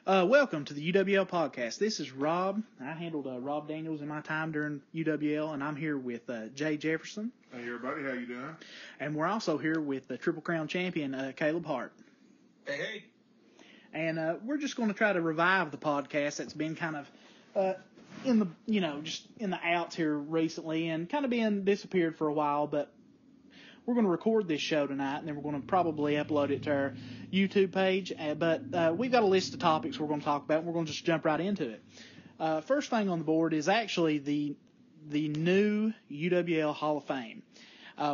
Welcome to the UWL Podcast. This is Rob. I handled Robb Daniels in my time during UWL, and I'm here with Jay Jefferson. Hey, everybody. How you doing? And we're also here with the Triple Crown champion, Caleb Hart. Hey. And we're just going to try to revive the podcast that's been kind of in the, just in the outs here recently and kind of been disappeared for a while, but we're going to record this show tonight, and then we're going to probably upload it to our YouTube page. But we've got a list of topics we're going to talk about, and we're going to just jump right into it. First thing on the board is actually the new UWL Hall of Fame.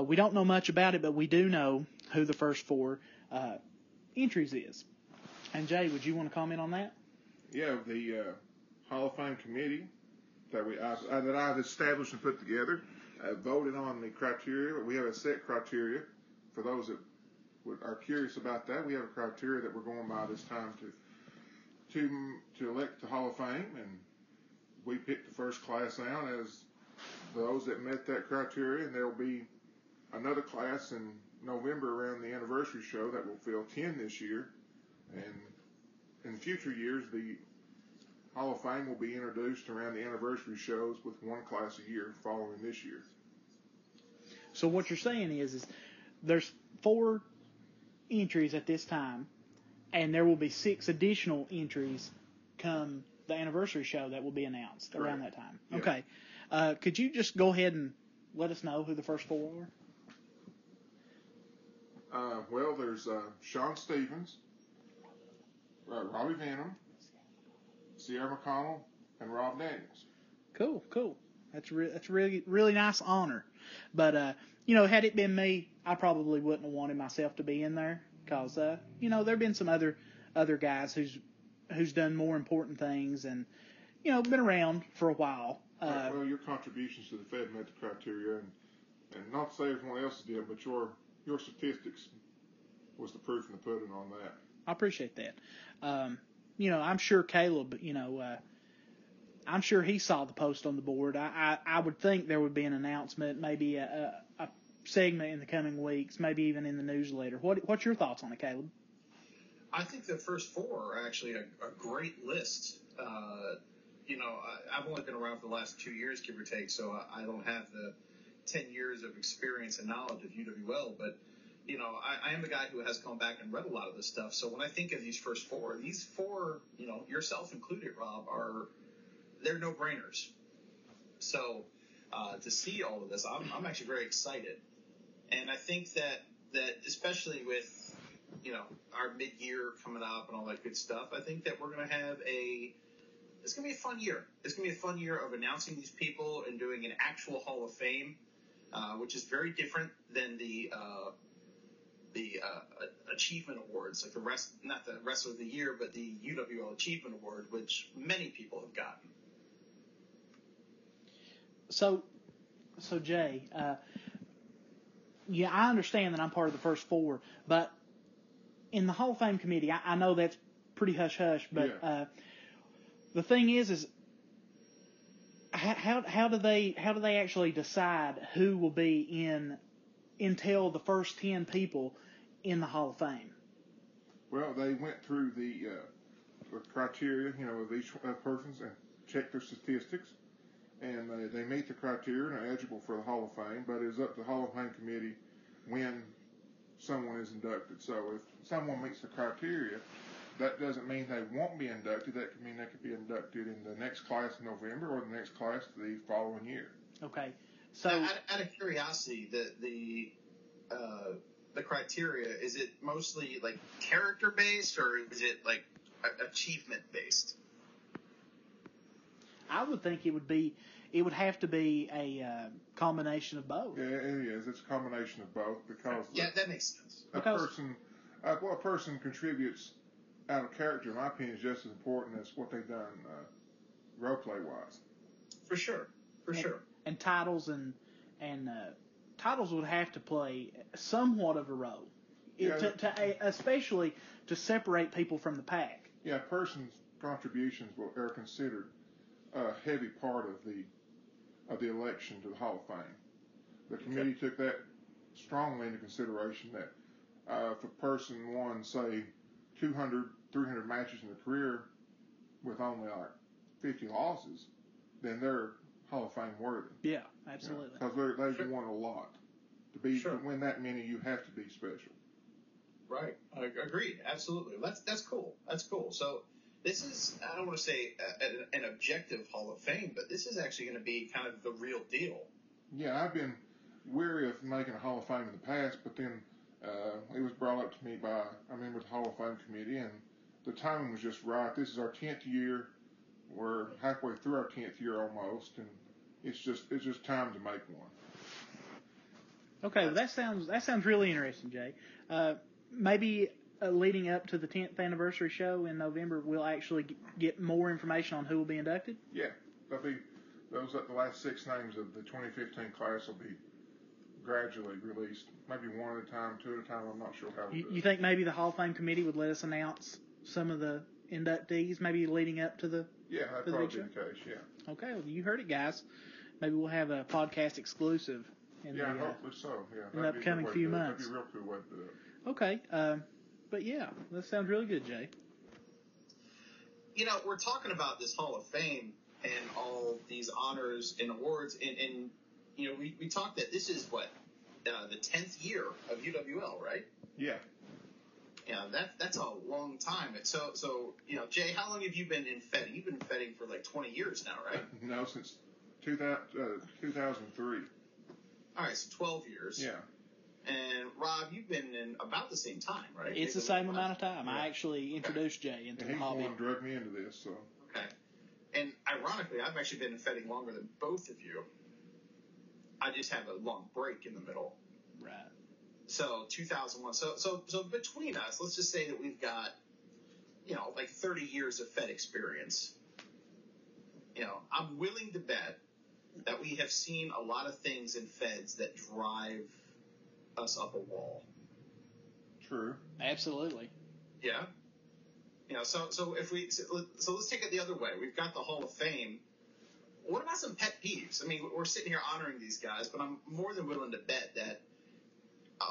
We don't know much about it, but we do know who the first four entries is. And Jay, would you want to comment on that? Yeah, the Hall of Fame committee that I've established and put together voted on the criteria. We have a set criteria for those that are curious about that. We have a criteria that we're going by this time to elect the Hall of Fame, and we picked the first class out as those that met that criteria, and there will be another class in November around the anniversary show that will fill 10 this year, and in future years the Hall of Fame will be introduced around the anniversary shows with one class a year following this year. So what you're saying is there's 4 entries at this time, and there will be 6 additional entries come the anniversary show that will be announced around that time. Yeah. Okay. Could you just go ahead and let us know who the first 4 are? Well, there's Sean Stevens, Robbie Venom, Sierra McConnell, and Robb Daniels. Cool. That's really nice honor. But, had it been me, I probably wouldn't have wanted myself to be in there because, there have been some other guys who's done more important things and, been around for a while. Well, your contributions to the Fed met the criteria, and not to say everyone else did, but your statistics was the proof in the pudding on that. I appreciate that. I'm sure Caleb, I'm sure he saw the post on the board. I would think there would be an announcement, maybe a segment in the coming weeks, maybe even in the newsletter. What's your thoughts on it, Caleb? I think the first 4 are actually a great list. I've only been around for the last 2 years, give or take, so I don't have the 10 years of experience and knowledge of UWL, but I am a guy who has come back and read a lot of this stuff. So when I think of these first 4, yourself included, Rob, they're no-brainers. So to see all of this, I'm actually very excited. And I think that especially with, our mid-year coming up and all that good stuff, I think that we're going to have it's going to be a fun year. It's going to be a fun year of announcing these people and doing an actual Hall of Fame, which is very different than the achievement awards, like not the rest of the year, but the UWL Achievement Award, which many people have gotten. So Jay, I understand that I'm part of the first 4, but in the Hall of Fame committee, I know that's pretty hush-hush, but yeah. The thing is how do they actually decide who will be until the first 10 people in the Hall of Fame? Well, they went through the criteria, of each person's and checked their statistics, and they meet the criteria and are eligible for the Hall of Fame, but it's up to the Hall of Fame committee when someone is inducted. So if someone meets the criteria, that doesn't mean they won't be inducted. That could mean they could be inducted in the next class in November or the next class the following year. Okay. So out of curiosity, the criteria, is it mostly like character based or is it like achievement based? I would think it would have to be a combination of both. Yeah, it is. It's a combination of both because that makes sense. A person contributes out of character, in my opinion, is just as important as what they've done role play wise. For sure. And titles and titles would have to play somewhat of a role, especially to separate people from the pack. Yeah, a person's contributions are considered a heavy part of the election to the Hall of Fame. The committee took that strongly into consideration that if a person won, say, 200, 300 matches in their career, with only like 50 losses, then they're Hall of Fame worthy. Yeah, absolutely. Because they've won a lot. To win that many, you have to be special. Right. Agreed. Absolutely. That's cool. That's cool. So this is, I don't want to say an objective Hall of Fame, but this is actually going to be kind of the real deal. Yeah, I've been weary of making a Hall of Fame in the past, but then it was brought up to me by a member of the Hall of Fame committee, and the timing was just right. This is our 10th year. We're halfway through our 10th year almost, and it's just time to make one. Okay, well, that sounds really interesting, Jay. Maybe leading up to the 10th anniversary show in November, we'll actually get more information on who will be inducted? Yeah, the last 6 names of the 2015 class will be gradually released, maybe one at a time, 2 at a time. I'm not sure how. You think maybe the Hall of Fame committee would let us announce some of the inductees, maybe leading up to the? Yeah, that'd probably be the case. Yeah. Okay, well, you heard it, guys. Maybe we'll have a podcast exclusive. Hopefully so. Yeah, in the upcoming few months. That'd be a real cool way to do it. Okay, but yeah, that sounds really good, Jay. You know, we're talking about this Hall of Fame and all these honors and awards, and you know, we talked that this is the 10th year of UWL, right? Yeah. Yeah, that's a long time. So you know, Jay, how long have you been in fedding? You've been fedding for like 20 years now, right? No, since 2003. All right, so 12 years. Yeah. And Rob, you've been in about the same time, right? It's the same amount of time. Yeah. I actually introduced Jay into the hobby. He's the one who drug me into this, so. Okay. And ironically, I've actually been in fedding longer than both of you. I just have a long break in the middle. Right. So 2001. So between us, let's just say that we've got, you know, like 30 years of Fed experience. You know, I'm willing to bet that we have seen a lot of things in Feds that drive us up a wall. True. Absolutely. Yeah. You know, so let's take it the other way. We've got the Hall of Fame. What about some pet peeves? I mean, we're sitting here honoring these guys, but I'm more than willing to bet that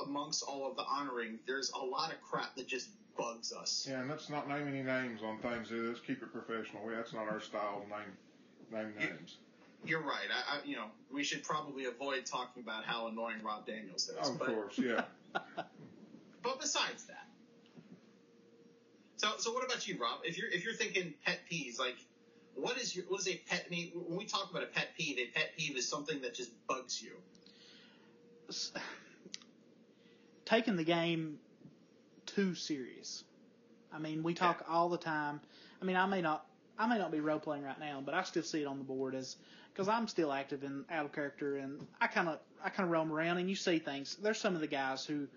amongst all of the honoring, there's a lot of crap that just bugs us. Yeah, and let's not name any names on things. Let's keep it professional. That's not our style to name names. You're right. I you know, we should probably avoid talking about how annoying Robb Daniels is. Of course, yeah. But besides that, so what about you, Rob? If you're thinking pet peeves, like what is a pet peeve? When we talk about a pet peeve is something that just bugs you. Taking the game too serious. I mean, we talk all the time. I mean, I may not be role playing right now, but I still see it on the board because I'm still active in out of character, and I kind of roam around, and you see things. There's some of the guys who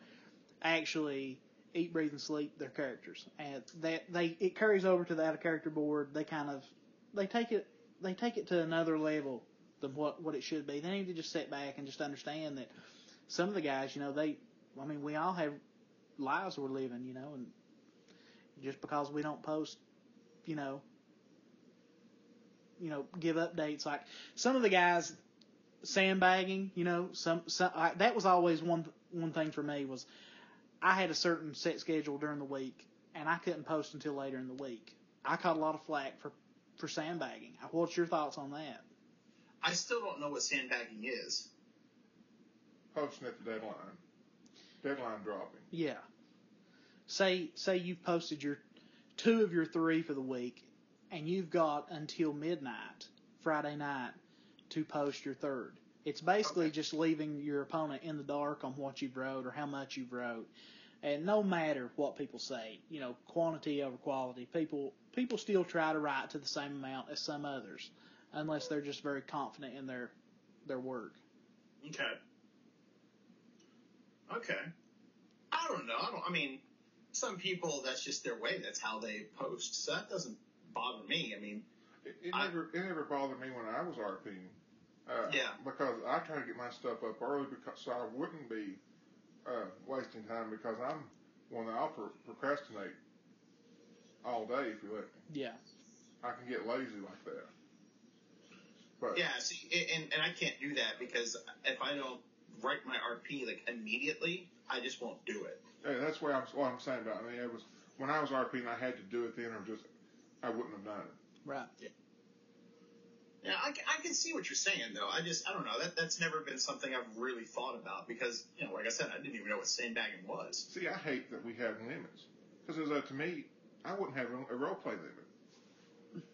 actually eat, breathe, and sleep their characters, and it carries over to the out of character board. They take it to another level than what it should be. They need to just sit back and just understand that some of the guys, you know, we all have lives we're living, you know, and just because we don't post, you know, give updates, like some of the guys sandbagging, you know, some that was always one thing for me was I had a certain set schedule during the week and I couldn't post until later in the week. I caught a lot of flack for sandbagging. What's your thoughts on that? I still don't know what sandbagging is. Posting at the deadline dropping. Yeah. Say you've posted your 2 of your 3 for the week, and you've got until midnight Friday night to post your 3rd. It's basically just leaving your opponent in the dark on what you've wrote or how much you've wrote. And no matter what people say, you know, quantity over quality, people still try to write to the same amount as some others, unless they're just very confident in their work. Okay. I don't know. I mean, some people, that's just their way. That's how they post. So that doesn't bother me. I mean, it never bothered me when I was RPing. Yeah. Because I try to get my stuff up early so I wouldn't be wasting time, because I'm one that I'll procrastinate all day if you let me. Yeah. I can get lazy like that. But yeah, see, and I can't do that because if I don't write my RP like immediately, I just won't do it. Yeah, that's what I'm saying about it. I mean, it was when I was RPing, I had to do it then, or just I wouldn't have done it. Right. Yeah, I can see what you're saying, though. I don't know. That's never been something I've really thought about because, like I said, I didn't even know what sandbagging was. See, I hate that we have limits. Because to me, I wouldn't have a role play limit.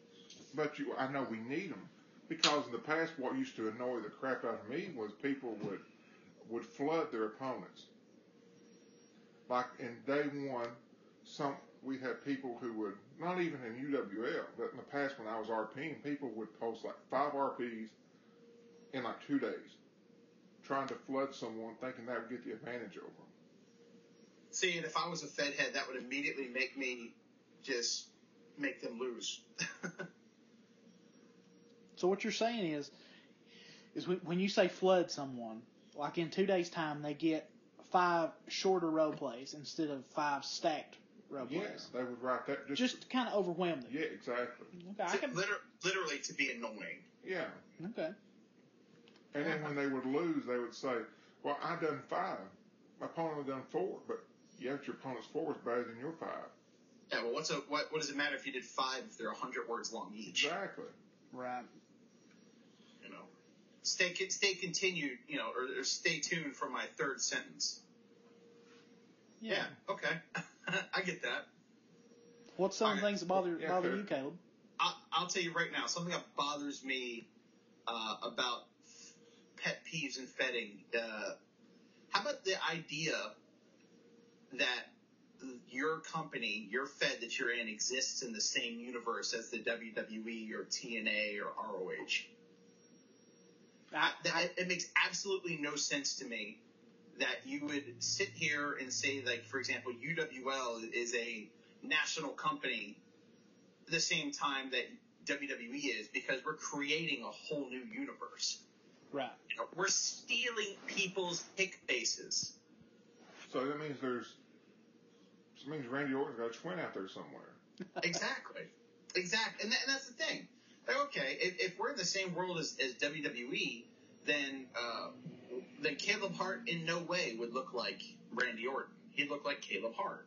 But I know we need them. Because in the past, what used to annoy the crap out of me was people would flood their opponents. Like in day one, we had people who would, not even in UWL, but in the past when I was RPing, people would post like 5 RPs in like 2 days, trying to flood someone, thinking that would get the advantage over them. See, and if I was a Fed head, that would immediately make me just make them lose. So what you're saying is when you say flood someone, like in 2 days' time, they get 5 shorter role plays instead of 5 stacked role plays. Yes, they would write that. Just to kind of overwhelm them. Yeah, exactly. Okay, literally to be annoying. Yeah. Okay. And then when they would lose, they would say, well, I done 5. My opponent done 4, but your opponent's 4 is better than your 5. Yeah, well, what does it matter if you did 5 if they're 100 words long each? Exactly. Right. Stay continued, or stay tuned for my 3rd sentence. Yeah, okay. I get that. What's some things that bother you, Caleb? I'll tell you right now, something that bothers me about pet peeves and fedding. How about the idea that your company, your Fed that you're in, exists in the same universe as the WWE or TNA or ROH? It makes absolutely no sense to me that you would sit here and say, like, for example, UWL is a national company at the same time that WWE is, because we're creating a whole new universe. Right. We're stealing people's pick bases. So that means Randy Orton's got a twin out there somewhere. Exactly. And that's the thing. Like, okay, if we're in the same world as WWE, then Caleb Hart in no way would look like Randy Orton. He'd look like Caleb Hart.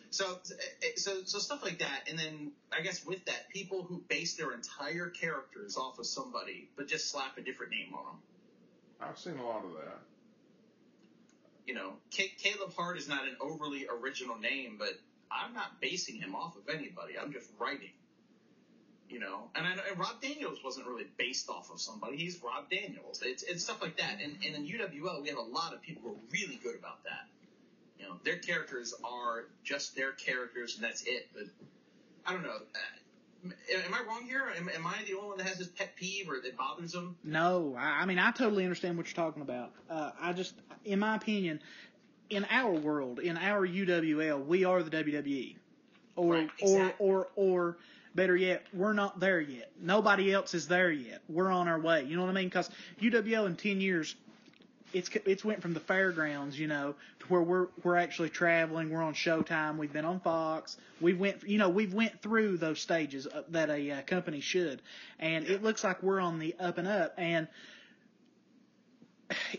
So stuff like that. And then I guess with that, people who base their entire characters off of somebody, but just slap a different name on them. I've seen a lot of that. Caleb Hart is not an overly original name, but I'm not basing him off of anybody. I'm just writing. And Robb Daniels wasn't really based off of somebody. He's Robb Daniels. It's stuff like that. And in UWL, we have a lot of people who are really good about that. Their characters are just their characters, and that's it. But I don't know. Am I wrong here? Am I the only one that has this pet peeve or that bothers them? No. I mean, I totally understand what you're talking about. In my opinion, in our world, in our UWL, we are the WWE. Right, exactly. Or better yet, we're not there yet. Nobody else is there yet. We're on our way. You know what I mean? Because UWL in 10 years, it's went from the fairgrounds, to where we're actually traveling. We're on Showtime. We've been on Fox. We've went through those stages that a company should, and it looks like we're on the up and up. And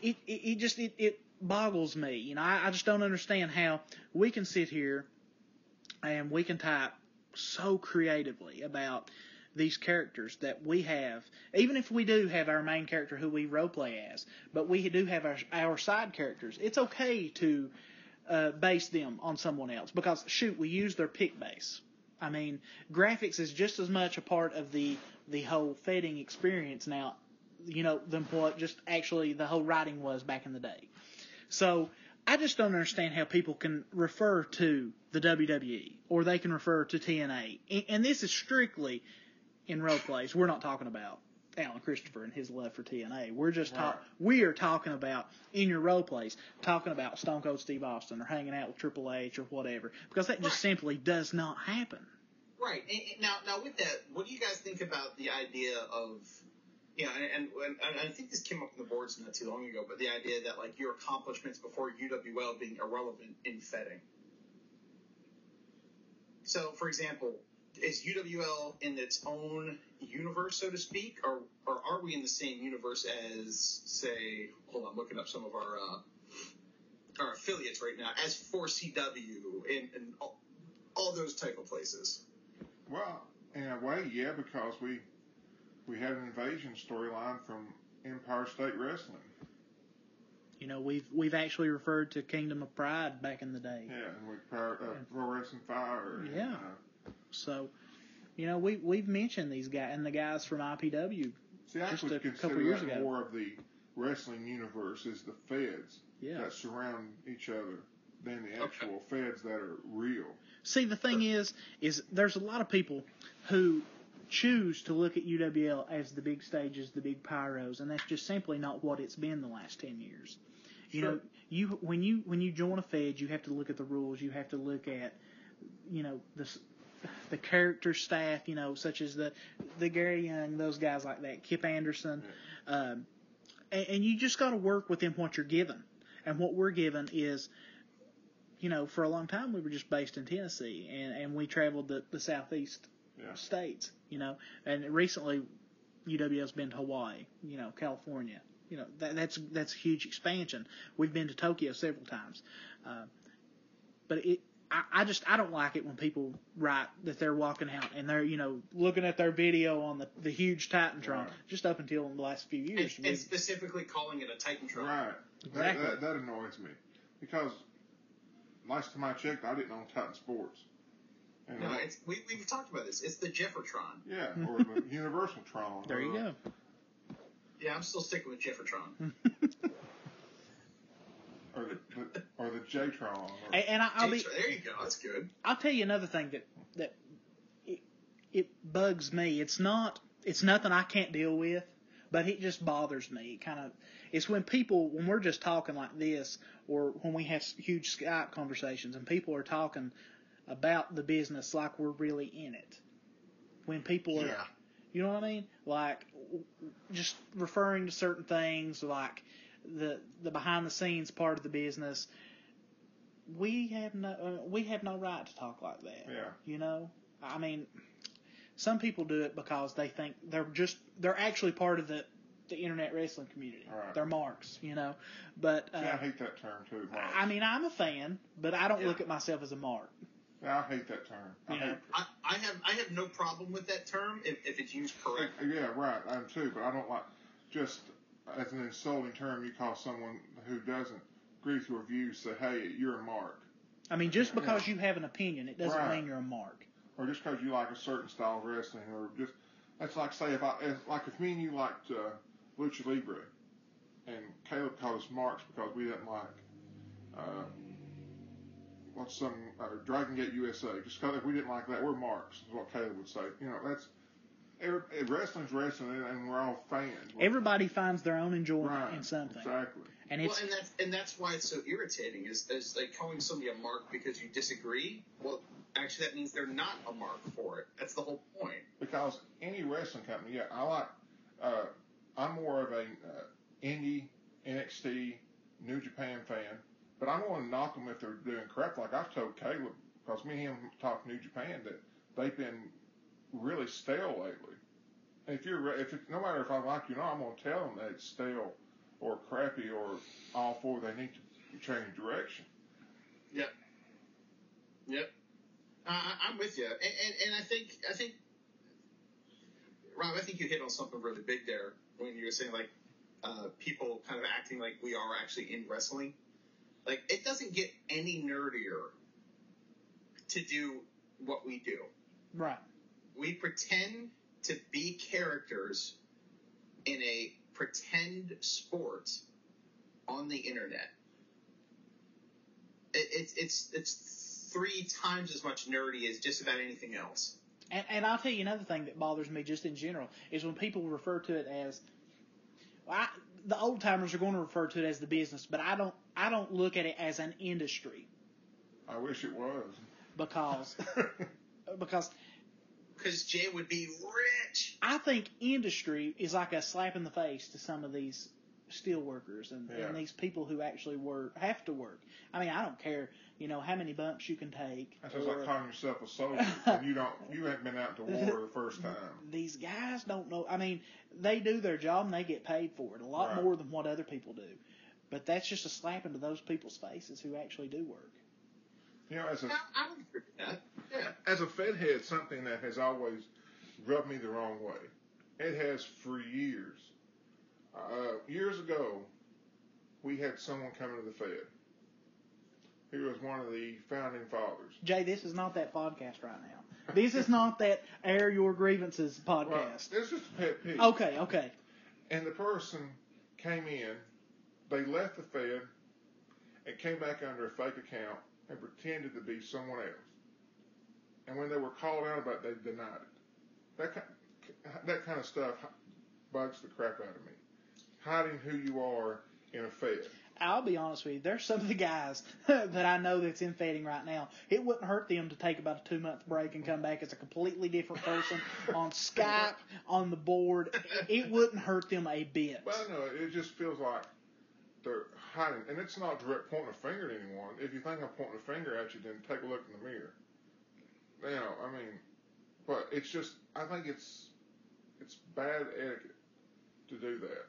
it boggles me. I just don't understand how we can sit here and we can type so creatively about these characters that we have, even if we do have our main character who we role play as, but we do have our side characters. It's okay to base them on someone else because, shoot, we use their pick base. I mean, graphics is just as much a part of the whole fedding experience now, than what just actually the whole writing was back in the day. So I just don't understand how people can refer to the WWE or they can refer to TNA. And this is strictly in role plays. We're not talking about Alan Christopher and his love for TNA. We're just we are talking about in your role plays, talking about Stone Cold Steve Austin or hanging out with Triple H or whatever, because that just simply does not happen. Right. Now with that, what do you guys think about the idea of, and I think this came up on the boards not too long ago, but the idea that, like, your accomplishments before UWL being irrelevant in fedding. So, for example, is UWL in its own universe, so to speak, or are we in the same universe as, say, hold on, looking up some of our affiliates right now, as 4CW and all those type of places? Well, In a way, yeah, because we had an invasion storyline from Empire State Wrestling. You know, we've actually referred to Kingdom of Pride back in the day. Yeah, and Pro Wrestling Fire. Yeah. So, you know, we've mentioned these guys and the guys from IPW. See, I just would a consider couple years that ago. more of the wrestling universe is the feds that surround each other than the actual feds that are real. See, the thing is there's a lot of people who choose to look at UWL as the big stages, the big pyros, and that's just simply not what it's been the last 10 years. You know, when you join a fed, you have to look at the rules. You have to look at, you know, the character staff, you know, such as the Gary Young, those guys like that, Kip Anderson, and you just got to work within what you're given. And what we're given is, you know, for a long time we were just based in Tennessee, and we traveled the southeast states, you know, and recently UWL's been to Hawaii, you know, California. You know, that's a huge expansion. We've been to Tokyo several times. But I don't like it when people write that they're walking out and they're, you know, looking at their video on the huge Titantron just up until the last few years. And specifically calling it a Titantron. Right. Exactly. That annoys me. Because last time I checked, I didn't own Titan Sports. And no, we've talked about this. It's the Jeffertron. Yeah, or the Universal Tron. There you go. Yeah, I'm still sticking with Jeffertron. or the J-Tron. And there you go. That's good. I'll tell you another thing that it bugs me. It's nothing I can't deal with, but it just bothers me. It's when we're just talking like this, or when we have huge Skype conversations and people are talking about the business like we're really in it. When people are, you know what I mean? Like, just referring to certain things, like the behind the scenes part of the business. We have no right to talk like that. Yeah. You know? I mean, some people do it because they think they're actually part of the internet wrestling community. Right. They're marks, you know. But I hate that term too, marks. I mean, I'm a fan, but I don't look at myself as a mark. Yeah, I hate that term. I have no problem with that term if it's used correctly. Yeah, right. I am too, but I don't like just as an insulting term you call someone who doesn't agree with your views, say, hey, you're a mark. I mean, just because you have an opinion, it doesn't mean you're a mark. Or just because you like a certain style of wrestling, or just that's like say if me and you liked Lucha Libre, and Caleb called us marks because we didn't like Dragon Gate USA. Just because if we didn't like that, we're marks, is what Caleb would say. You know, that's wrestling's wrestling, and we're all fans. Everybody finds their own enjoyment in something. Exactly. And that's why it's so irritating. Is like calling somebody a mark because you disagree. Well, actually, that means they're not a mark for it. That's the whole point. Because any wrestling company, I like. I'm more of a indie, NXT, New Japan fan. But I'm going to knock them if they're doing crap. Like I've told Caleb, because me and him talk New Japan, that they've been really stale lately. And no matter if I like you or not, I'm going to tell them that it's stale or crappy or awful. They need to change direction. Yep. I'm with you. And I think, Rob, I think you hit on something really big there when you were saying like people kind of acting like we are actually in wrestling. Like, it doesn't get any nerdier to do what we do. Right. We pretend to be characters in a pretend sport on the internet. It's 3 times as much nerdy as just about anything else. And I'll tell you another thing that bothers me just in general is when people refer to it as the old timers are going to refer to it as the business, but I don't look at it as an industry. I wish it was. Because Jay would be rich. I think industry is like a slap in the face to some of these steel workers and these people who actually have to work. I mean, I don't care, you know, how many bumps you can take. That's just like calling yourself a soldier and you haven't been out to war the first time. These guys don't know. I mean, they do their job and they get paid for it a lot more than what other people do. But that's just a slap into those people's faces who actually do work. You know, I would agree with that. Yeah. As a Fed head, something that has always rubbed me the wrong way. It has for years. Years ago, we had someone come into the Fed. He was one of the founding fathers. Jay, this is not that podcast right now. This is not that Air Your Grievances podcast. Well, it's just a pet peeve. Okay. And the person came in, they left the Fed, and came back under a fake account and pretended to be someone else. And when they were called out about it, they denied it. That kind of stuff bugs the crap out of me. Hiding who you are in a Fed. I'll be honest with you. There's some of the guys that I know that's in Feding right now. It wouldn't hurt them to take about a 2-month break and come back as a completely different person on Skype, on the board. It wouldn't hurt them a bit. Well, no, it just feels like they're hiding. And it's not direct pointing a finger at anyone. If you think I'm pointing a finger at you, then take a look in the mirror. But it's just, I think it's bad etiquette to do that.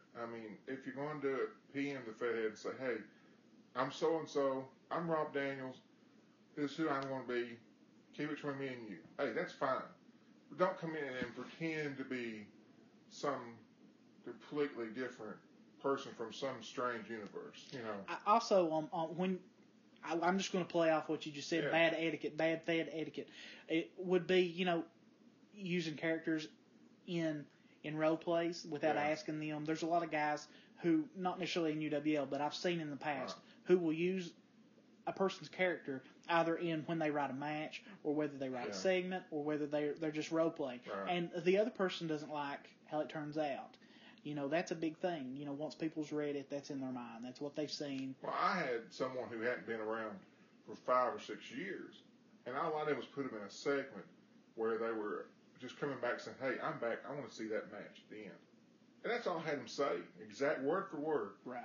If you're going to do it, PM the Fed head and say, hey, I'm so-and-so, I'm Robb Daniels, this is who I'm going to be, keep it between me and you. Hey, that's fine. But don't come in and pretend to be some completely different person from some strange universe, I also, I'm just going to play off what you just said, yeah. Bad etiquette, bad Fed etiquette. It would be, using characters in role plays without asking them. There's a lot of guys who, not necessarily in UWL, but I've seen in the past, who will use a person's character either in when they write a match or whether they write a segment or whether they're just role playing. Right. And the other person doesn't like how it turns out. That's a big thing. Once people's read it, that's in their mind. That's what they've seen. Well, I had someone who hadn't been around for 5 or 6 years, and all I did was put them in a segment where they were just coming back saying, hey, I'm back. I want to see that match at the end. And that's all I had them say, exact word for word. Right.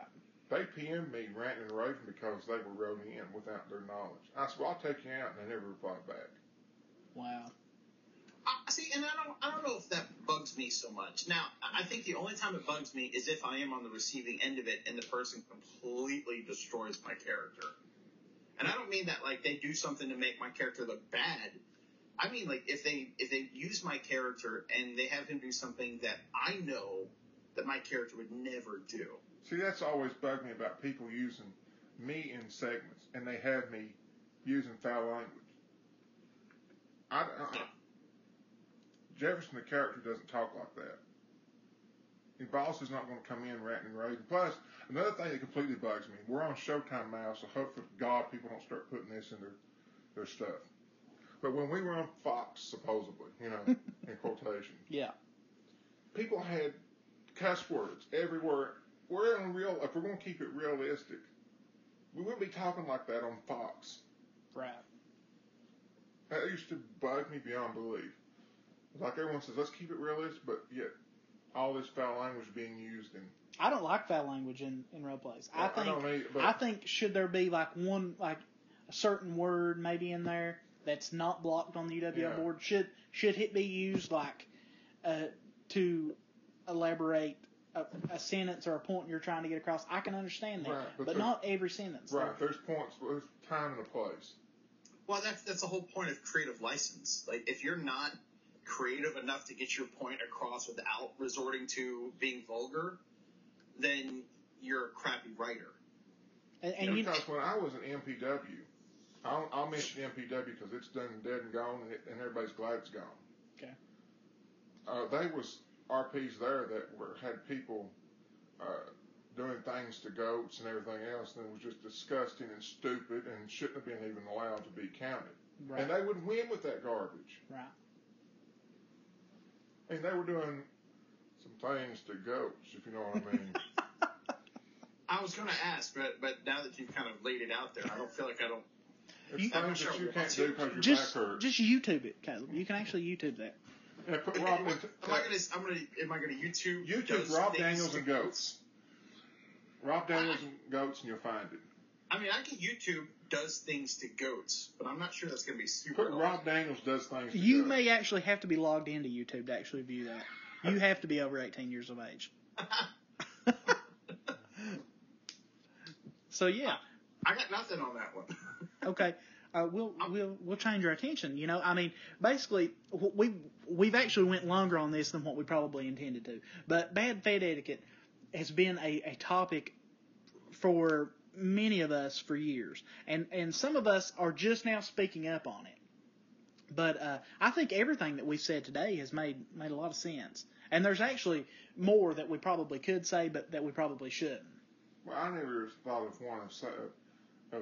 They PM'd me ranting and raving because they were wrote in without their knowledge. I said, well, I'll take you out, and they never replied back. Wow. See, and I don't know if that bugs me so much. Now, I think the only time it bugs me is if I am on the receiving end of it and the person completely destroys my character. And I don't mean that like they do something to make my character look bad. I mean, like, if they use my character and they have him do something that I know that my character would never do. See, that's always bugged me about people using me in segments, and they have me using foul language. Jefferson, the character, doesn't talk like that. The boss is not going to come in ranting and raving. Plus, another thing that completely bugs me, we're on Showtime now, so hopefully, God, people don't start putting this in their stuff. But when we were on Fox, supposedly, in quotation, people had cuss words everywhere. If we're going to keep it realistic, we wouldn't be talking like that on Fox. Right. That used to bug me beyond belief. Like everyone says, let's keep it realistic, but yet all this foul language being used in. I don't like foul language in role plays. I don't either, but I think should there be like a certain word maybe in there that's not blocked on the UWL board? Should it be used to elaborate a sentence or a point you're trying to get across? I can understand that, right, but not every sentence. Right, there's points, there's time and a place. Well, that's the whole point of creative license. Like, if you're not creative enough to get your point across without resorting to being vulgar, then you're a crappy writer. And because when I was in MPW, I'll mention MPW because it's done dead and gone, and everybody's glad it's gone. Okay. There was RPs there that had people doing things to goats and everything else, and it was just disgusting and stupid and shouldn't have been even allowed to be counted. Right. And they would win with that garbage. Right. And they were doing some things to goats, if you know what I mean. I was going to ask, but now that you've kind of laid it out there, I don't feel like I don't. It's things that you can't do because your back hurts. Just YouTube it, Caleb. You can actually YouTube that. Yeah, put Rob am I gonna YouTube? YouTube Robb Daniels and goats. Robb Daniels and goats, and you'll find it. I mean, I can YouTube does things to goats, but I'm not sure that's going to be super. Put Robb Daniels does things to You goats. may actually have to be logged into YouTube to actually view that. You have to be over 18 years of age. So, yeah. I got nothing on that one. Okay. we'll change our attention. You know, I mean, basically, we've actually went longer on this than what we probably intended to. But bad Fed etiquette has been a topic for many of us for years, and some of us are just now speaking up on it. But I think everything that we've said today has made a lot of sense. And there's actually more that we probably could say, but that we probably shouldn't. Well, I never thought of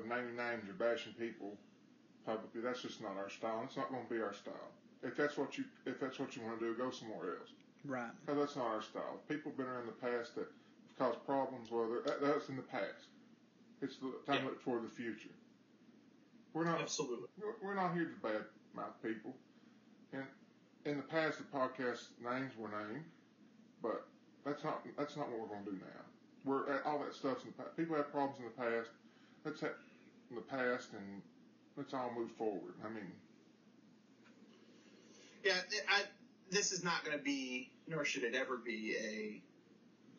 naming names or bashing people publicly. That's just not our style. It's not going to be our style. If that's what you want to do, go somewhere else. Right. Because that's not our style. People have been around in the past that caused problems. Well, that's in the past. It's the time to look toward the future. We're not Absolutely. We're not here to bad mouth people. And in the past, the podcast names were named, but that's not what we're going to do now. All that stuff's in the past. People have problems in the past. Let's have in the past, and let's all move forward. I mean, yeah, this is not going to be, nor should it ever be, a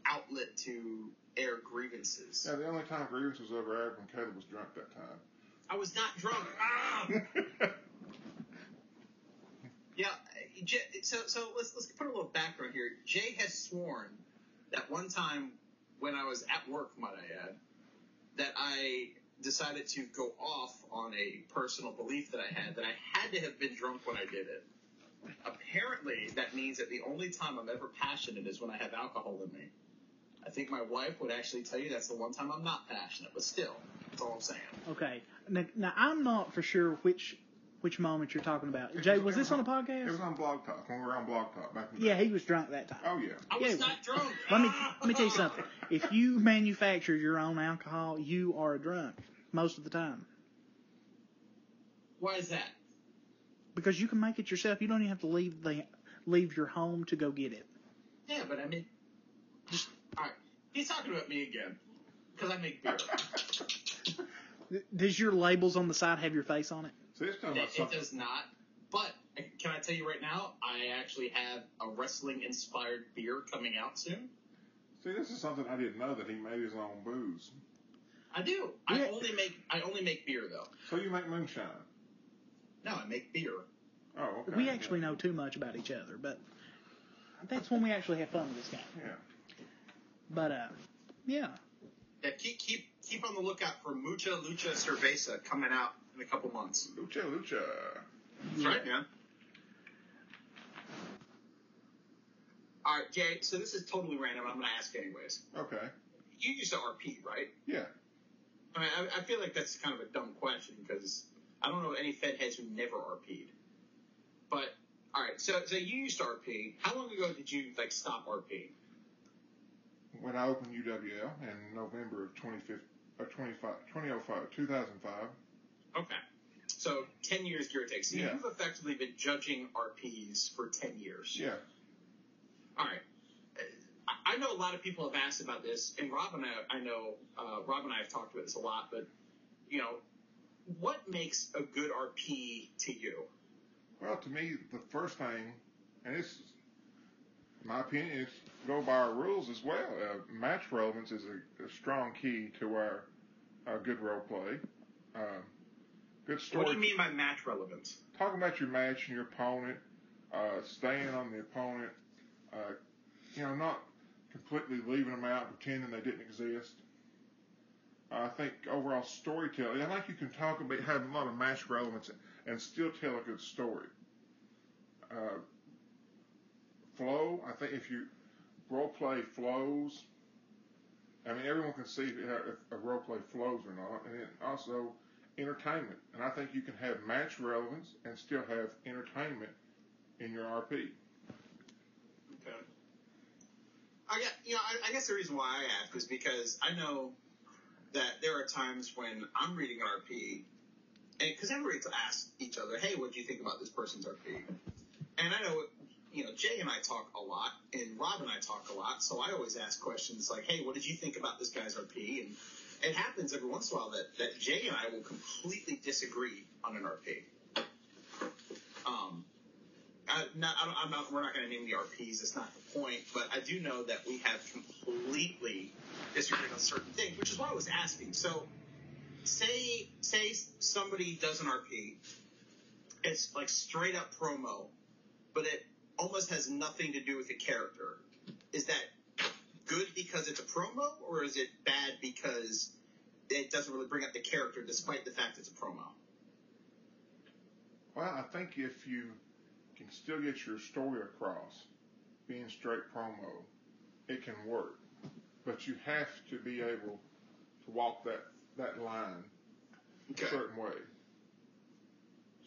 outlet to air grievances. Yeah, the only time grievances was ever aired when Caleb was drunk that time. I was not drunk. Yeah, so let's put a little background here. Jay has sworn that one time when I was at work, might I add, that I decided to go off on a personal belief that I had to have been drunk when I did it. Apparently, that means that the only time I'm ever passionate is when I have alcohol in me. I think my wife would actually tell you that's the one time I'm not passionate, but still, that's all I'm saying. Okay. Now I'm not for sure which moment you're talking about. Jay, was this on a podcast? It was on Blog Talk, when we were on Blog Talk back in the day. Yeah, he was drunk that time. Oh, yeah. I was not drunk. Let me tell you something. If you manufacture your own alcohol, you are a drunk most of the time. Why is that? Because you can make it yourself. You don't even have to leave your home to go get it. Yeah, but I mean, all right. He's talking about me again because I make beer. Does your labels on the side have your face on it? See, It does not. But can I tell you right now, I actually have a wrestling-inspired beer coming out soon. See, this is something I didn't know, that he made his own booze. I do. Yeah. I only make beer though. So you make moonshine? No, I make beer. Oh, okay. We actually know too much about each other, but that's when we actually have fun with this game. Yeah. But yeah. Yeah, keep on the lookout for Mucha Lucha Cerveza coming out in a couple months. Lucha. That's right, man. All right, Jay, so this is totally random. I'm going to ask anyways. Okay. You used to RP, right? Yeah. I mean, I feel like that's kind of a dumb question because I don't know any Fed heads who never RP'd. But, all right, so you used to RP. How long ago did you, stop RPing? When I opened UWL in November of 2005. Okay. So 10 years, give or take. So Yeah. you've effectively been judging RPs for 10 years. Yeah. All right. I know a lot of people have asked about this, and Rob and I have talked about this a lot, but, what makes a good RP to you? Well, to me, the first thing, and this is my opinion, is go by our rules as well. Match relevance is a strong key to our good role play. Good story. What do you mean by match relevance? Talking about your match and your opponent, staying on the opponent, not completely leaving them out, pretending they didn't exist. I think overall storytelling, I think you can have a lot of match relevance and still tell a good story. Flow, I think if you role play flows, I mean, everyone can see if a role play flows or not. And then also entertainment. And I think you can have match relevance and still have entertainment in your RP. Okay. I guess the reason why I ask is because I know that there are times when I'm reading an RP, and because everybody asks each other, hey, what do you think about this person's RP? And I know, Jay and I talk a lot, and Rob and I talk a lot, so I always ask questions like, hey, what did you think about this guy's RP? And it happens every once in a while that Jay and I will completely disagree on an RP. We're not going to name the RPs. That's not the point. But I do know that we have completely disagreed on certain things, which is why I was asking. So, say somebody does an RP. It's like straight up promo, but it almost has nothing to do with the character. Is that good because it's a promo, or is it bad because it doesn't really bring up the character despite the fact it's a promo? Well, I think if you can still get your story across, being straight promo, it can work. But you have to be able to walk that line a certain way.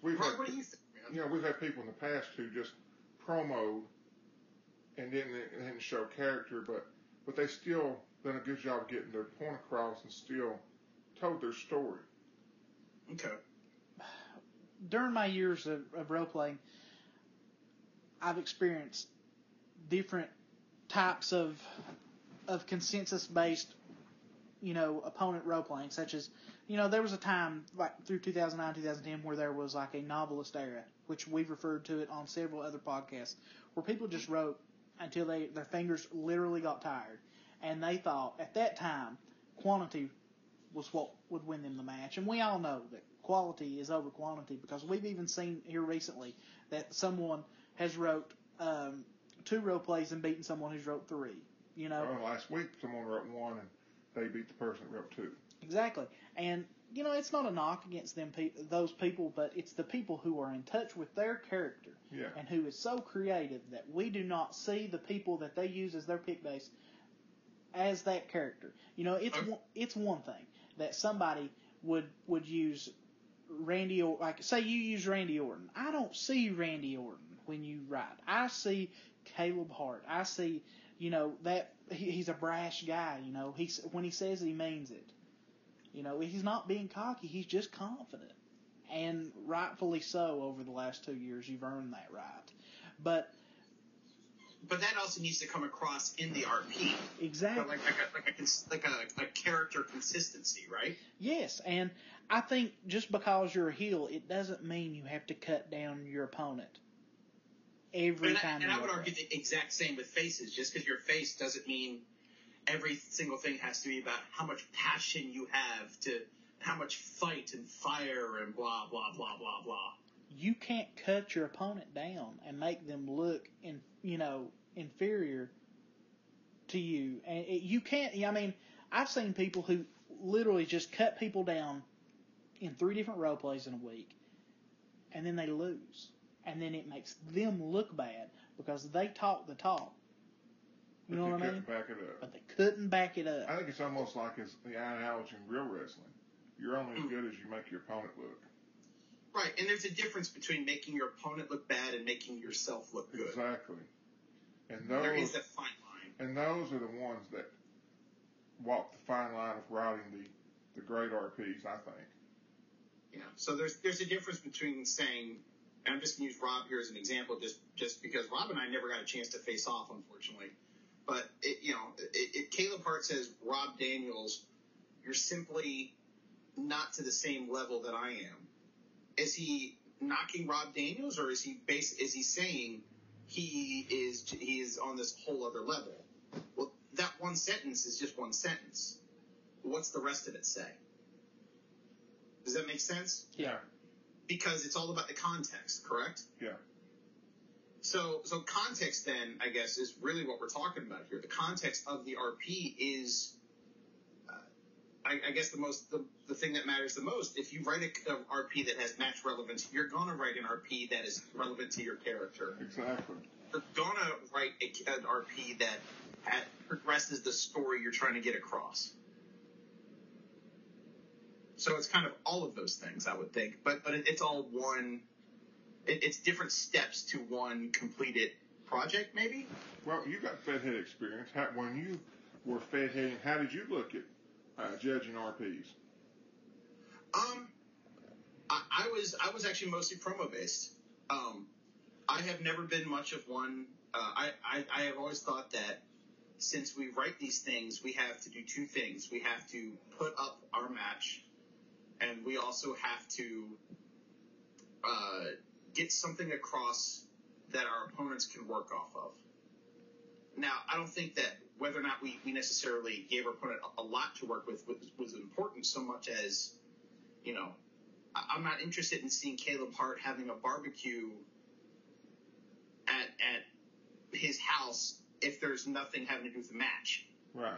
So What do you think, man? You know, we've had people in the past who just promoed and didn't show character, but they still done a good job of getting their point across and still told their story. Okay. During my years of role playing, I've experienced different types of consensus based, opponent role playing, such as, there was a time like through 2009, 2010 where there was like a novelist era, which we've referred to it on several other podcasts, where people just wrote until their fingers literally got tired, and they thought at that time quantity was what would win them the match. And we all know that quality is over quantity, because we've even seen here recently that someone has wrote 2 role plays and beaten someone who's wrote 3. Well, last week someone wrote 1 and they beat the person that wrote 2. Exactly. And it's not a knock against those people, but it's the people who are in touch with their character, and who is so creative that we do not see the people that they use as their pick base as that character. It's one thing that somebody would use Randy, or like say you use Randy Orton. I don't see Randy Orton when you write. I see Caleb Hart. I see, that he's a brash guy. When he says it, he means it. He's not being cocky. He's just confident, and rightfully so. Over the last 2 years, you've earned that right. But that also needs to come across in the RP. Exactly. Like a character consistency, right? Yes, and I think just because you're a heel, it doesn't mean you have to cut down your opponent every time. And I would argue the exact same with faces. Just because you're a face doesn't mean every single thing has to be about how much passion you have, to how much fight and fire and blah, blah, blah, blah, blah. You can't cut your opponent down and make them look inferior to you. And you can't, I've seen people who literally just cut people down in 3 different role plays in a week, and then they lose. And then it makes them look bad because they talk the talk. You know what I mean? Couldn't back it up. But they couldn't back it up. I think it's almost like the analogy in real wrestling. You're only as good as you make your opponent look. Right, and there's a difference between making your opponent look bad and making yourself look good. Exactly. And there is that fine line. And those are the ones that walk the fine line of writing the great RPs, I think. Yeah, so there's a difference between saying, and I'm just going to use Rob here as an example, just because Rob and I never got a chance to face off, unfortunately. But, Caleb Hart says, Robb Daniels, you're simply not to the same level that I am. Is he knocking Robb Daniels, or is he saying he is on this whole other level? Well, that one sentence is just one sentence. What's the rest of it say? Does that make sense? Yeah. Because it's all about the context, correct? Yeah. So context then, I guess, is really what we're talking about here. The context of the RP is, I guess, the thing that matters the most. If you write an RP that has match relevance, you're going to write an RP that is relevant to your character. Exactly. You're going to write an RP that progresses the story you're trying to get across. So it's kind of all of those things, I would think. But it's all one. It's different steps to one completed project, maybe? Well, you got Fed head experience. When you were Fed heading, how did you look at judging RPs? I was actually mostly promo based. I have never been much of one. I have always thought that since we write these things, we have to do 2 things. We have to put up our match, and we also have to get something across that our opponents can work off of. Now, I don't think that whether or not we necessarily gave our opponent a lot to work with was important so much as You know, I'm not interested in seeing Caleb Hart having a barbecue at his house if there's nothing having to do with the match. Right.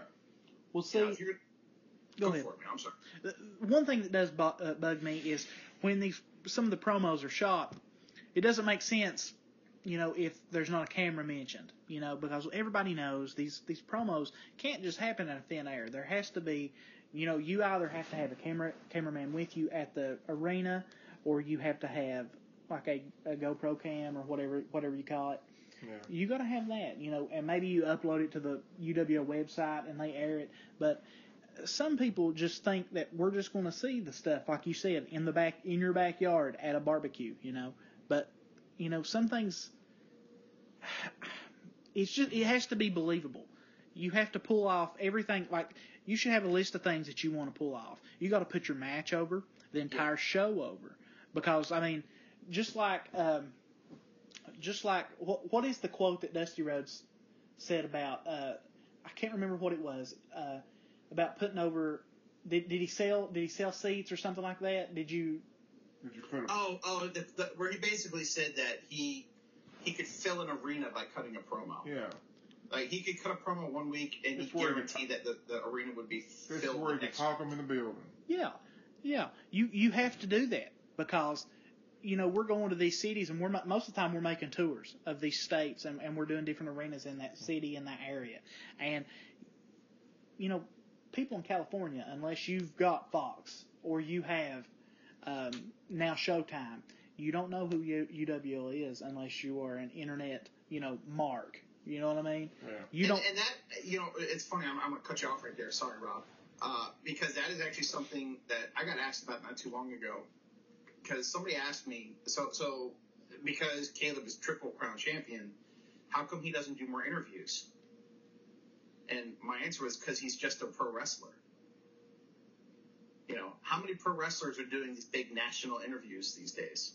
Well, see, go ahead. For it, man. I'm sorry. One thing that does bug me is when some of the promos are shot, it doesn't make sense, you know, if there's not a camera mentioned, you know, because everybody knows these promos can't just happen in a thin air. There has to be, you know, you either have to have a cameraman with you at the arena, or you have to have like a GoPro cam or whatever you call it. Yeah. You got to have that, you know, and maybe you upload it to the UWL website and they air it. But some people just think that we're just going to see the stuff, like you said, in your backyard at a barbecue, you know. But, you know, some things, it has to be believable. You have to pull off everything. Like, you should have a list of things that you want to pull off. You got to put your match over, the entire show over, because I mean, just like what is the quote that Dusty Rhodes said about? I can't remember what it was about putting over. Did he sell seats or something like that? Did you put where he basically said that he could fill an arena by cutting a promo. Yeah. Like, he could cut a promo one week and he guarantee that the arena would be filled. This is where he could talk them in the building. Yeah. You have to do that because, you know, we're going to these cities and most of the time we're making tours of these states and we're doing different arenas in that city, in that area. And, you know, people in California, unless you've got Fox or you have now Showtime, you don't know who UWL is unless you are an internet, you know, mark. You know what I mean? Yeah. And that, you know, it's funny. I'm going to cut you off right there. Sorry, Rob. Because that is actually something that I got asked about not too long ago. Because somebody asked me, so because Caleb is Triple Crown champion, how come he doesn't do more interviews? And my answer was because he's just a pro wrestler. You know, how many pro wrestlers are doing these big national interviews these days?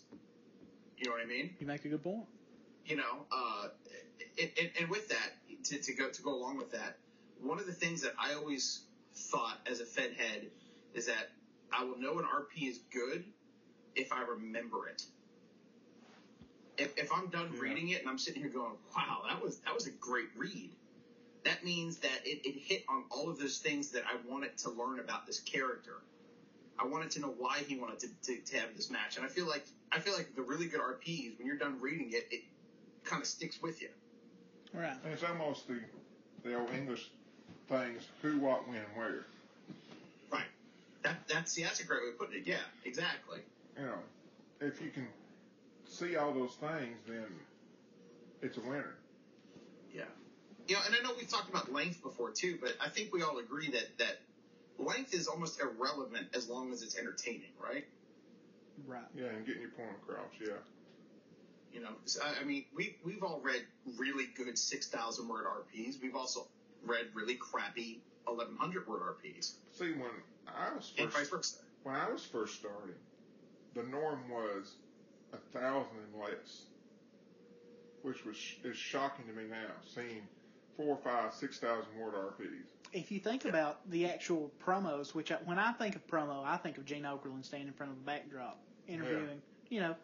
You know what I mean? You make a good point. You know, and with that, to go along with that, one of the things that I always thought as a Fed head is that I will know an RP is good if I remember it. If I'm done reading it and I'm sitting here going, wow, that was a great read, that means that it hit on all of those things that I wanted to learn about this character. I wanted to know why he wanted to have this match. And I feel like the really good RPs, when you're done reading it, it kind of sticks with you. Right. And it's almost the old English things, who, what, when, where. Right. That's a great way of putting it. Yeah, exactly. You know, if you can see all those things, then it's a winner. Yeah. You know, and I know we've talked about length before too, but I think we all agree that length is almost irrelevant as long as it's entertaining, right? Right. Yeah, and getting your point across, yeah. You know, I mean, we've all read really good 6,000 word RPs. We've also read really crappy 1,100 word RPs. See, when I was first starting, the norm was 1,000 and less, which is shocking to me now, seeing 4,000, 5,000, 6,000 word RPs. If you think about the actual promos, when I think of promo, I think of Gene Okerlund standing in front of the backdrop, interviewing, you know,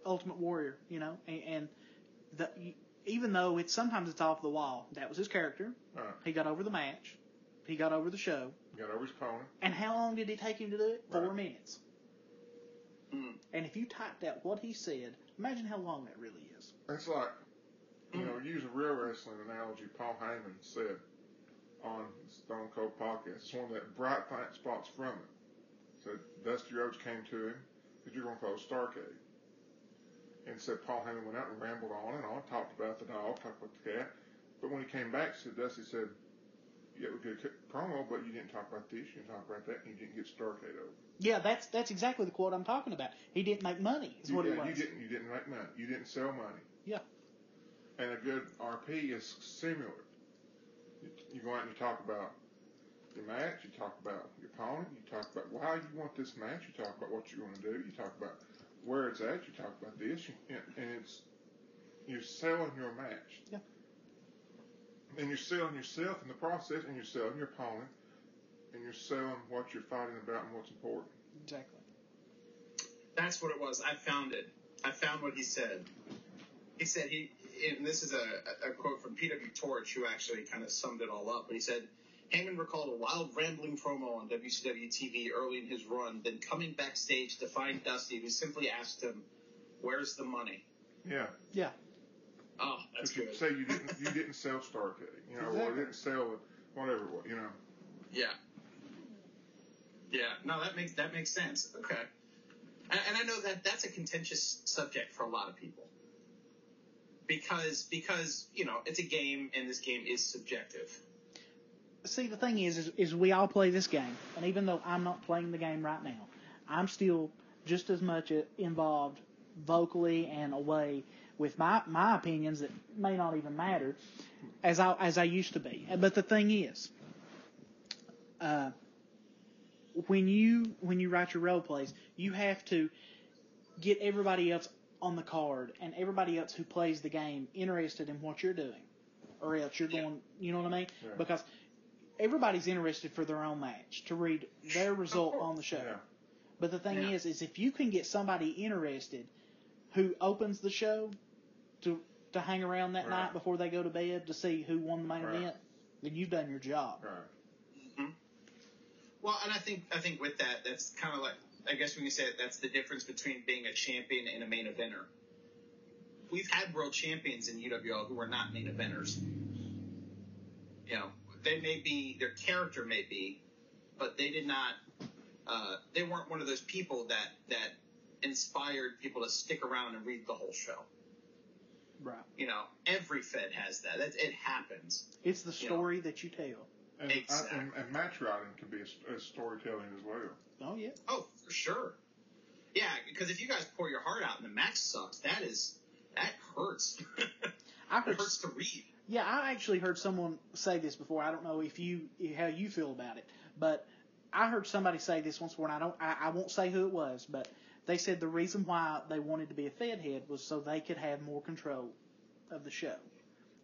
Ultimate Warrior, you know, and even though sometimes it's off the wall, that was his character. Right. He got over the match. He got over the show. Got over his opponent. And how long did it take him to do it? 4 minutes. Mm. And if you typed out what he said, imagine how long that really is. It's like, you know, use a real wrestling analogy Paul Heyman said on Stone Cold Podcast. It's one of the bright spots from it. So Dusty Rhodes came to him, said, "You're going to close Starrcade." And said Paul Heyman went out and rambled on and on, talked about the dog, talked about the cat. But when he came back, Dusty said, "Yeah, we could promo, but you didn't talk about this, you didn't talk about that, and you didn't get Starrcade over." Yeah, that's exactly the quote I'm talking about. He didn't make money, is what it was. You didn't make money. You didn't sell money. Yeah. And a good RP is similar. You go out and you talk about your match, you talk about your opponent, you talk about why you want this match, you talk about what you're going to do, you talk about where it's at, you talk about this, and you're selling your match. Yeah. And you're selling yourself in the process, and you're selling your opponent, and you're selling what you're fighting about and what's important. Exactly. That's what it was. I found it. I found what he said. He said and this is a quote from PW Torch, who actually kind of summed it all up, but he said, Heyman recalled a wild, rambling promo on WCW TV early in his run, then coming backstage to find Dusty, who simply asked him, "Where's the money?" Yeah. Yeah. Oh, that's good. Say you didn't sell Starcade, you know, exactly. or didn't sell it, whatever, you know. Yeah. Yeah. No, that makes sense. Okay. And I know that that's a contentious subject for a lot of people. Because you know, it's a game, and this game is subjective. See, the thing is we all play this game, and even though I'm not playing the game right now, I'm still just as much involved vocally and away with my opinions that may not even matter as I used to be. But the thing is, when you write your role plays, you have to get everybody else on the card and everybody else who plays the game interested in what you're doing, or else you're going. You know what I mean? Yeah. Because everybody's interested for their own match to read their result on the show. Yeah. But the thing is if you can get somebody interested who opens the show to hang around that night before they go to bed to see who won the main event, then you've done your job. Right. Mm-hmm. Well, and I think with that, that's kind of like, I guess we can say that's the difference between being a champion and a main eventer. We've had world champions in UWL who are not main eventers. You know, their character may be, but they did not, they weren't one of those people that inspired people to stick around and read the whole show. Right. You know, every Fed has that. It happens. It's the story that you tell. And, exactly. and match writing can be a storytelling as well. Oh, yeah. Oh, for sure. Yeah, because if you guys pour your heart out and the match sucks, that hurts. It hurts to read. Yeah, I actually heard someone say this before. I don't know how you feel about it, but I heard somebody say this once before, and I won't say who it was, but they said the reason why they wanted to be a Fed head was so they could have more control of the show.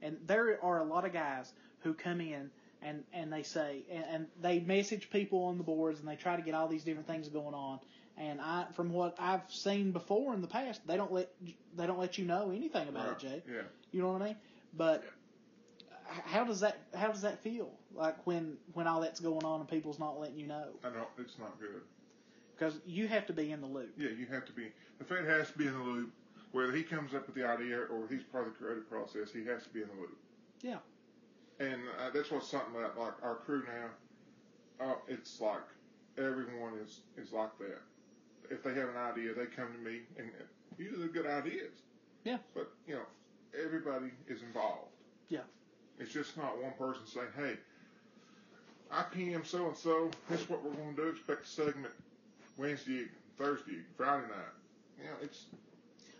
And there are a lot of guys who come in and they say, and they message people on the boards, and they try to get all these different things going on. And from what I've seen before in the past, they don't let you know anything about it, Jay. Yeah. You know what I mean? But how does that feel? Like when all that's going on and people's not letting you know? I know it's not good. Because you have to be in the loop. Yeah, you have to be. The Fed has to be in the loop. Whether he comes up with the idea or he's part of the creative process, he has to be in the loop. Yeah. And that's what's something that, like, our crew now, it's like everyone is like that. If they have an idea, they come to me, and usually they're good ideas. Yeah. But, you know, everybody is involved. Yeah. It's just not one person saying, hey, I PM so-and-so, this is what we're going to do, expect a segment Wednesday, Thursday, Friday night. You know, it's...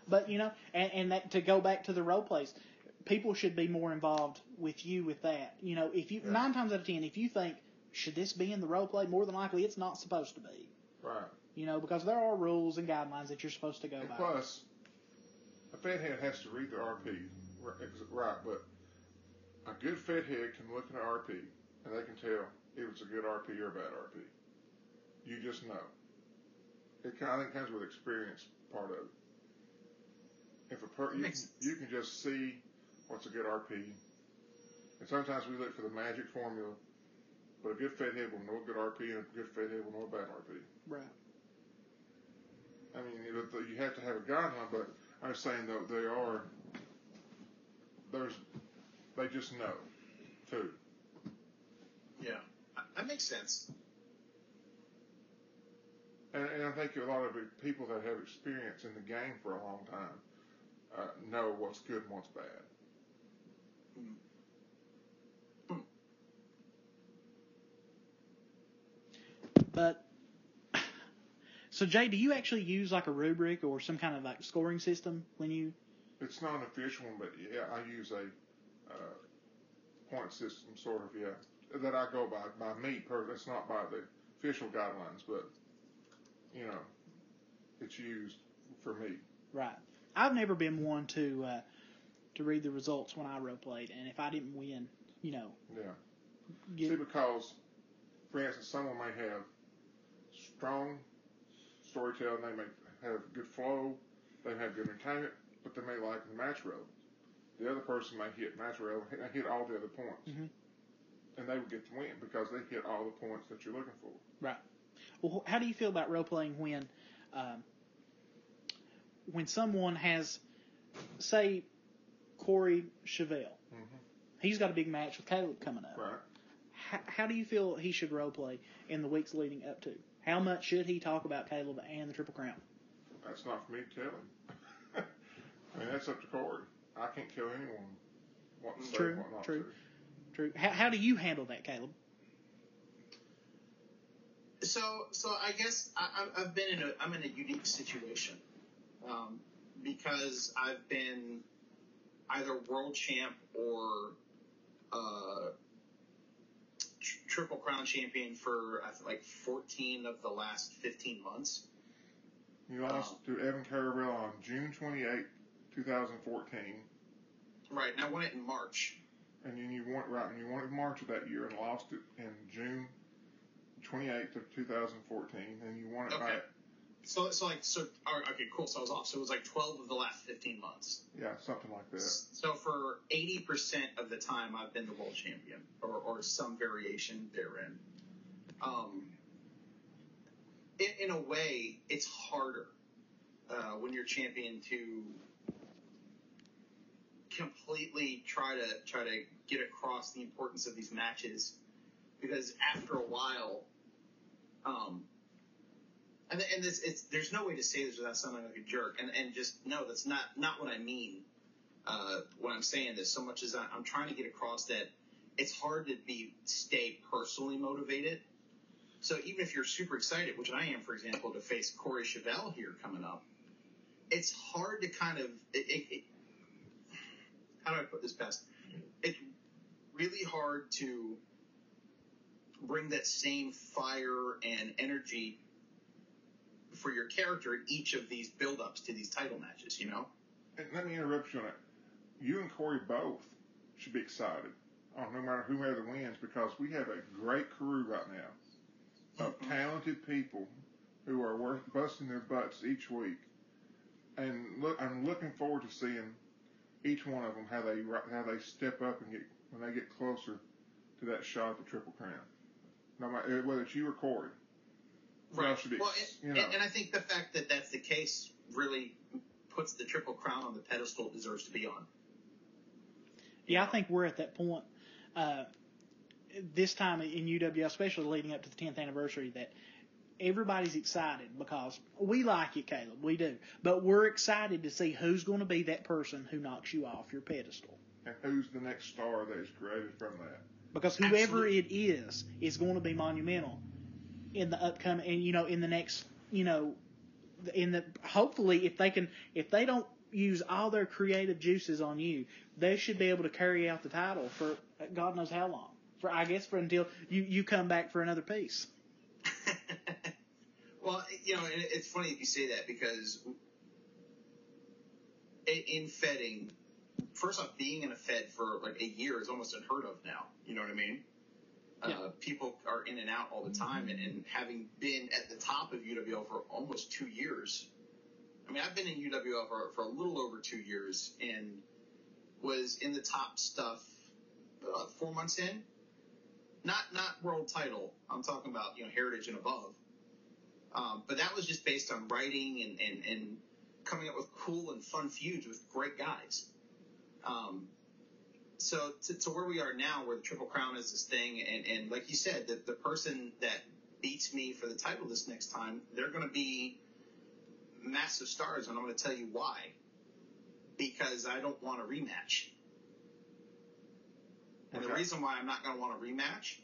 But, you know, and that, to go back to the role plays, people should be more involved with you with that. You know, if you 9 times out of 10, if you think, should this be in the role play, more than likely it's not supposed to be. Right. You know, because there are rules and guidelines that you're supposed to go by. Plus, a Fed head has to read the RP, right? But a good Fed head can look at an RP and they can tell if it's a good RP or a bad RP. You just know. It kind of comes with experience, part of it. If you can just see what's a good RP, and sometimes we look for the magic formula, but a good Fed head will know a good RP and a good Fed head will know a bad RP. Right. I mean, you have to have a guideline, but I'm saying though they just know too. Yeah, that makes sense. And I think a lot of people that have experience in the game for a long time know what's good and what's bad. But, so Jay, do you actually use like a rubric or some kind of like scoring system when you? It's not an official one, but yeah, I use a point system, sort of, yeah, that I go by me personally. It's not by the official guidelines, but you know, it's used for me. Right. I've never been one to read the results when I role played, and if I didn't win, you know. Yeah. See, because, for instance, someone may have strong storytelling. They may have good flow. They have good entertainment, but they may lack the match row. The other person may hit match row, hit all the other points. Mm-hmm. And they would get the win because they hit all the points that you're looking for. Right. Well, how do you feel about role playing when someone has, say, Corey Chevelle? Mm-hmm. He's got a big match with Caleb coming up. Right. How do you feel he should role play in the weeks leading up to? How much should he talk about Caleb and the Triple Crown? That's not for me to tell him. I mean, that's up to Corey. I can't tell anyone what to say and what not to. True. How do you handle that, Caleb? So I guess I'm in a unique situation because I've been either world champ or Triple Crown champion for like 14 of the last 15 months. You lost to Evan Carabell on June 28, 2014. Right, and I won it in March. And then you won it in March of that year and lost it in June 28th of 2014, and you won it back. Okay, cool. So I was off. So it was like 12 of the last 15 months. Yeah, something like that. So for 80% of the time, I've been the world champion, or some variation therein. In a way, it's harder when you're champion to completely try to get across the importance of these matches, because after a while, there's no way to say this without sounding like a jerk, and just no, that's not what I mean when I'm saying this. So much as I'm trying to get across that it's hard to stay personally motivated. So even if you're super excited, which I am, for example, to face Corey Chevelle here coming up, it's hard to kind of how do I put this best? It's really hard to bring that same fire and energy for your character in each of these build-ups to these title matches, you know? And let me interrupt you on that. You and Corey both should be excited, no matter whoever wins, because we have a great crew right now of talented people who are busting their butts each week. And I'm looking forward to seeing each one of them how they step up and when they get closer to that shot at the Triple Crown. No matter whether it's you or Corey. Right. And I think the fact that that's the case really puts the Triple Crown on the pedestal it deserves to be on. Yeah, I think we're at that point this time in UWL, especially leading up to the 10th anniversary, that everybody's excited because we like you, Caleb. We do. But we're excited to see who's going to be that person who knocks you off your pedestal. And who's the next star that is created from that. Because whoever it is going to be monumental in the upcoming, and in the next, hopefully if they don't use all their creative juices on you, they should be able to carry out the title for God knows how long. For until you come back for another piece. Well, it's funny if you say that, because in fedding, first off, being in a fed for like a year is almost unheard of now. You know what I mean? Yeah. People are in and out all the time, and having been at the top of UWL for almost 2 years. I mean, I've been in UWL for a little over 2 years and was in the top stuff 4 months in. Not world title. I'm talking about heritage and above. But that was just based on writing and coming up with cool and fun feuds with great guys. So to where we are now, where the Triple Crown is this thing, and like you said, the person that beats me for the title this next time, they're going to be massive stars, and I'm going to tell you why. Because I don't want a rematch. And the reason why I'm not going to want a rematch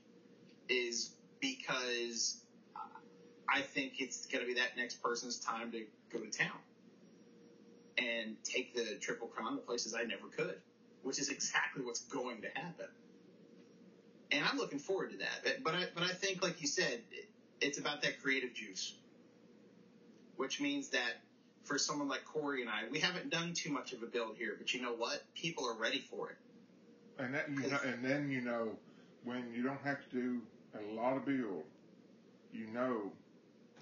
is because I think it's going to be that next person's time to go to town and take the Triple Crown to places I never could, which is exactly what's going to happen. And I'm looking forward to that. But I think, like you said, it's about that creative juice, which means that for someone like Corey and I, we haven't done too much of a build here, but you know what? People are ready for it. And then when you don't have to do a lot of build,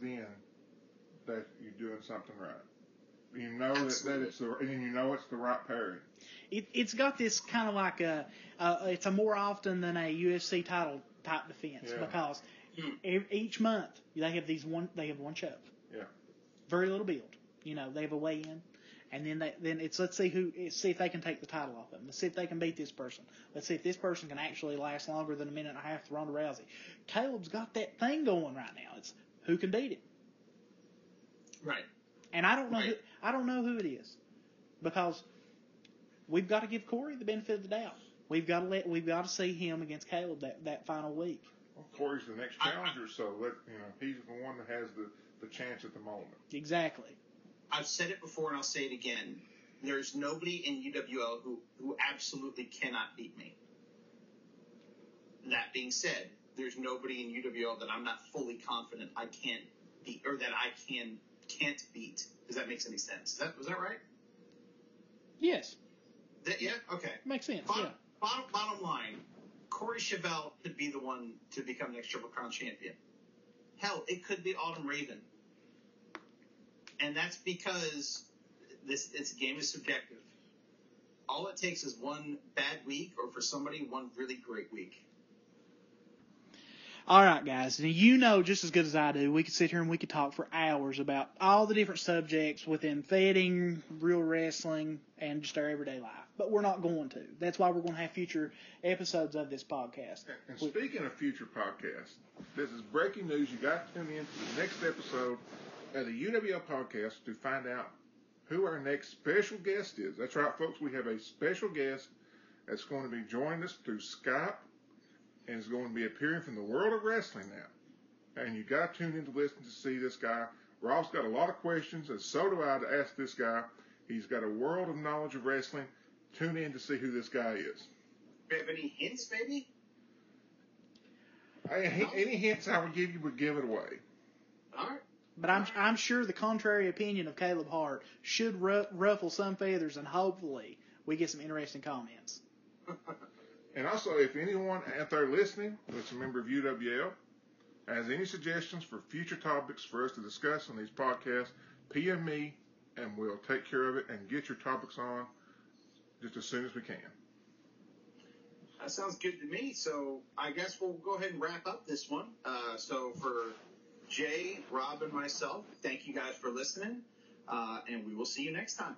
then that you're doing something right. You know that it's the right pairing. It's got this kind of like it's a more often than a UFC title type defense because each month they have one show. Yeah. Very little build. They have a weigh-in, and then let's see if they can take the title off them. Let's see if they can beat this person. Let's see if this person can actually last longer than a minute and a half to Ronda Rousey. Caleb's got that thing going right now. It's who can beat him. Right. And I don't know who it is, because we've got to give Corey the benefit of the doubt. We've got to see him against Caleb that final week. Well, Corey's the next challenger, so he's the one that has the chance at the moment. Exactly. I've said it before and I'll say it again. There's nobody in UWL who absolutely cannot beat me. That being said, there's nobody in UWL that I'm not fully confident I can't beat, or that I can't beat. Does that make any sense? Was that right? Yes. Yeah? Okay. Makes sense, Bottom line, Corey Chevelle could be the one to become next Triple Crown champion. Hell, it could be Autumn Raven. And that's because this game is subjective. All it takes is one bad week, or for somebody, one really great week. All right, guys. Now, just as good as I do, we could sit here and we could talk for hours about all the different subjects within feeding, real wrestling, and just our everyday life. But we're not going to. That's why we're going to have future episodes of this podcast. And speaking of future podcasts, this is breaking news. You got to tune in to the next episode of the UWL Podcast to find out who our next special guest is. That's right, folks. We have a special guest that's going to be joining us through Skype, and is going to be appearing from the world of wrestling now. And you got to tune in to listen to see this guy. Rob's got a lot of questions, and so do I, to ask this guy. He's got a world of knowledge of wrestling. Tune in to see who this guy is. Do you have any hints, maybe? Any hints I would give you would give it away. All right. But I'm sure the contrary opinion of Caleb Hart should ruffle some feathers, and hopefully we get some interesting comments. And also, if anyone out there listening that's a member of UWL has any suggestions for future topics for us to discuss on these podcasts, PM me, and we'll take care of it and get your topics on just as soon as we can. That sounds good to me. So I guess we'll go ahead and wrap up this one. So for Jay, Rob, and myself, thank you guys for listening, and we will see you next time.